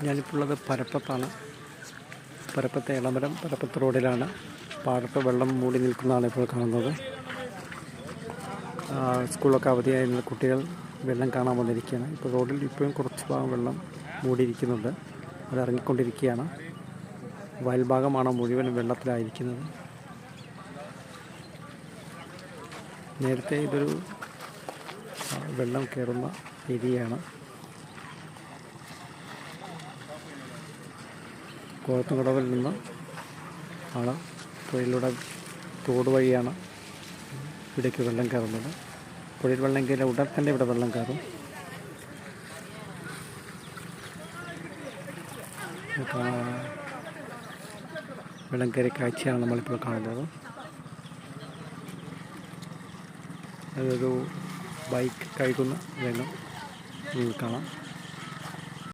ഞാനിപ്പോൾ ഉള്ളത് പരപ്പത്താണ്. പരപ്പത്തെ ഇളമരം പരപ്പത്ത് റോഡിലാണ്. പാടത്ത് വെള്ളം മൂടി നിൽക്കുന്നതാണ് ഇപ്പോൾ കാണുന്നത്. സ്കൂളൊക്കെ അവധിയായിരുന്ന കുട്ടികൾ വെള്ളം കാണാൻ വന്നിരിക്കുകയാണ്. ഇപ്പോൾ റോഡിൽ ഇപ്പോഴും കുറച്ച് ഭാഗം വെള്ളം മൂടിയിരിക്കുന്നുണ്ട്. അത് ഇറങ്ങിക്കൊണ്ടിരിക്കുകയാണ്. വയൽഭാഗമാണ് മുഴുവൻ വെള്ളത്തിലായിരിക്കുന്നത്. നേരത്തെ ഇതൊരു വെള്ളം കയറുന്ന ഏരിയയാണ്. കോഴത്തുംകടവിൽ നിന്ന് ആണ് പുഴയിലൂടെ തോട് വഴിയാണ് ഇവിടേക്ക് വെള്ളം കയറുന്നത്. പുഴയിൽ വെള്ളം കയറിയാൽ ഉടൻ തന്നെ ഇവിടെ വെള്ളം കയറും. വെള്ളം കയറിയ കാഴ്ചയാണ് നമ്മളിപ്പോൾ കാണുന്നത്. അതൊരു ബൈക്ക് കഴുകുന്ന രംഗം കാണാം.